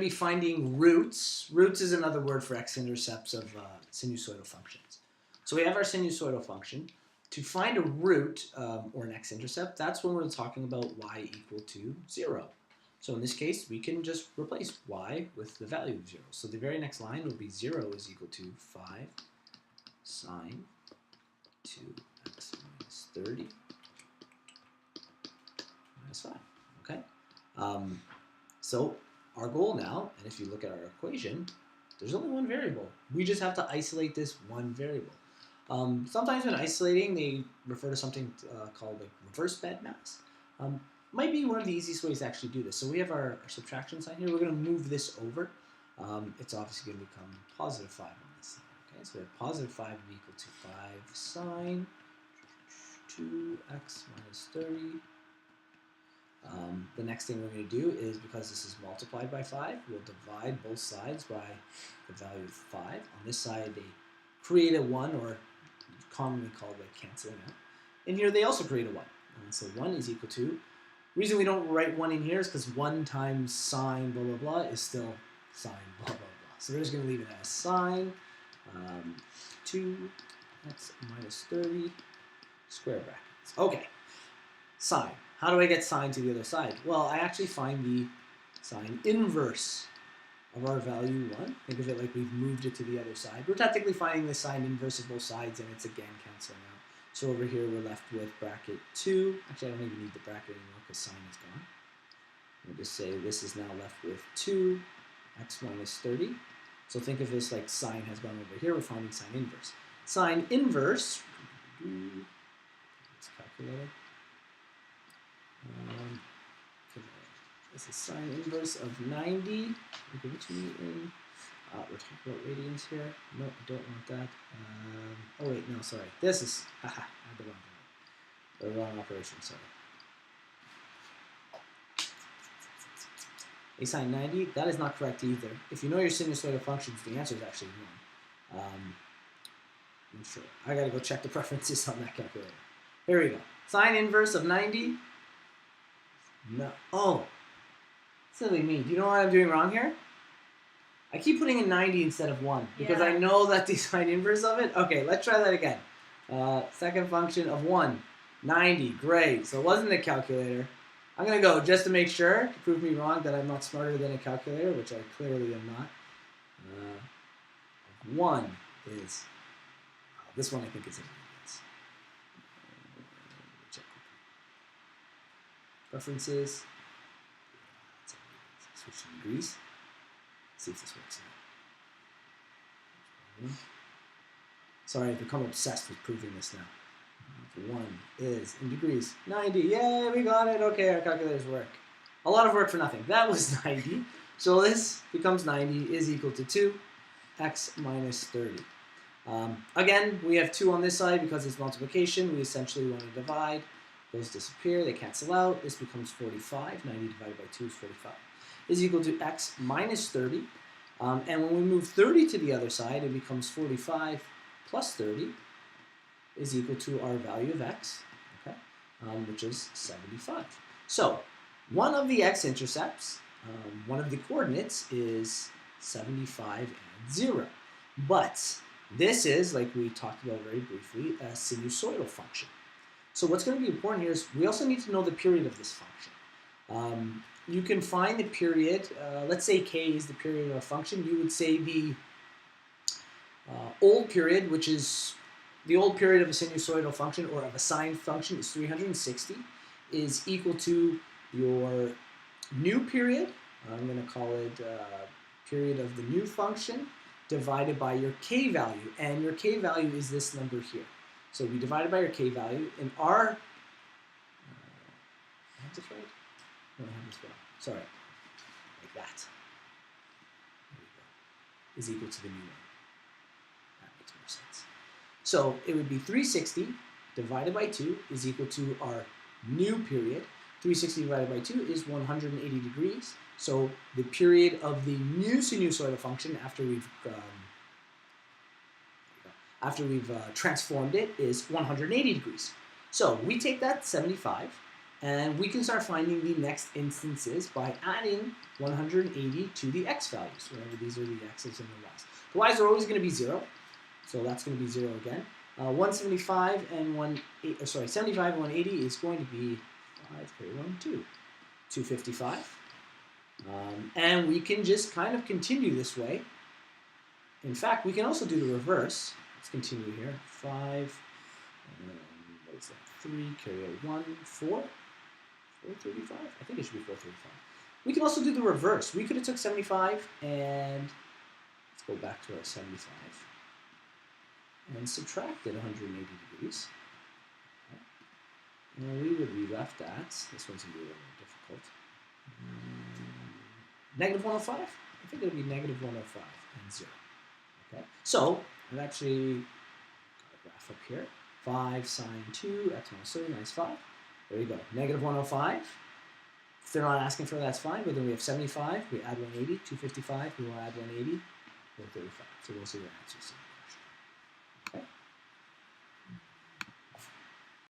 be finding roots. Roots is another word for x-intercepts of sinusoidal functions. So we have our sinusoidal function. To find a root or an x-intercept, that's when we're talking about y equal to 0. So in this case, we can just replace y with the value of 0. So the very next line will be 0 is equal to 5 sine 2x minus 30 minus 5. Okay? So our goal now, and if you look at our equation, there's only one variable. We just have to isolate this one variable. Sometimes when isolating, they refer to something called like reverse bed mass. Might be one of the easiest ways to actually do this. So we have our subtraction sign here. We're going to move this over. It's obviously going to become positive 5 on this side. Okay, so we have positive 5 equal to 5 sine 2x minus 30. The next thing we're going to do is, because this is multiplied by 5, we'll divide both sides by the value of 5. On this side, they create a 1, or commonly called like canceling out. And here they also create a 1. And so 1 is equal to, the reason we don't write 1 in here is because 1 times sine blah blah blah is still sine blah blah blah. So we're just going to leave it as sine 2x minus 30 square brackets. Okay, sine. How do I get sine to the other side? Well, I actually find the sine inverse of our value 1. Think of it like we've moved it to the other side. We're technically finding the sine inverse of both sides, and it's again canceling out. So over here we're left with bracket 2. Actually, I don't even need the bracket anymore because sine is gone. We'll just say this is now left with 2x minus 30. So think of this like sine has gone over here. We're finding sine inverse. Sine inverse, let's calculate it. This is sine inverse of 90. Give it to me in. We're talking about radians here. No, I don't want that. Oh wait, no, sorry. This is. Haha, I had the wrong operation. Sorry. A sine 90. That is not correct either. If you know your sinusoidal functions, the answer is actually 1. I'm sure. I gotta go check the preferences on that calculator. Here we go. Sine inverse of 90. No. Oh. Silly me. Do you know what I'm doing wrong here? I keep putting in 90 instead of 1 because I know that the sine inverse of it. Okay, let's try that again. Second function of 1. 90. Great. So it wasn't the calculator. I'm going to go just to make sure, to prove me wrong that I'm not smarter than a calculator, which I clearly am not. 1 is, this one I think is ingredients. Check. Preferences. Switch to degrees. See if this works out. Sorry, I've become obsessed with proving this now. 1 is in degrees 90. Yay, we got it. Okay, our calculators work. A lot of work for nothing. That was 90. So this becomes 90 is equal to 2x minus 30. Again, we have 2 on this side because it's multiplication. We essentially want to divide. Those disappear. They cancel out. This becomes 45. 90 divided by 2 is 45. Is equal to x minus 30. And when we move 30 to the other side, it becomes 45 plus 30 is equal to our value of x, okay, which is 75. So one of the x-intercepts, one of the coordinates is 75 and 0. But this is, like we talked about very briefly, a sinusoidal function. So what's going to be important here is we also need to know the period of this function. You can find the period, let's say k is the period of a function. You would say the old period, which is the old period of a sinusoidal function or of a sine function is 360, is equal to your new period. I'm going to call it period of the new function divided by your k value. And your k value is this number here. So we divided by your k value. And our, I have this right? No, I have this wrong. Sorry. Like that. There we go. Is equal to the new one. That makes more sense. So it would be 360 divided by 2 is equal to our new period. 360 divided by 2 is 180 degrees. So the period of the new sinusoidal function after we've transformed it is 180 degrees. So we take that 75 And we can start finding the next instances by adding 180 to the x values. Remember, these are the x's and the y's. The y's are always going to be 0, so that's going to be 0 again. 175 and 75 and 180 is going to be 5, carry 1, 2. 255. And we can just kind of continue this way. In fact, we can also do the reverse. Let's continue here. 5, what is that? 3, carry a 1, 4. 435? I think it should be 435. We can also do the reverse. We could have took 75 and let's go back to our 75 and subtracted 180 degrees. Okay. And we would be left at, this one's going to be a little more difficult, negative 105? I think it would be negative 105 and 0. Okay. So I've actually got a graph up here. 5 sine 2, x minus 30 minus 5. There you go, negative 105. If they're not asking for that, that's fine, but then we have 75, we add 180, 255, we will add 180, 135. So those are your answers.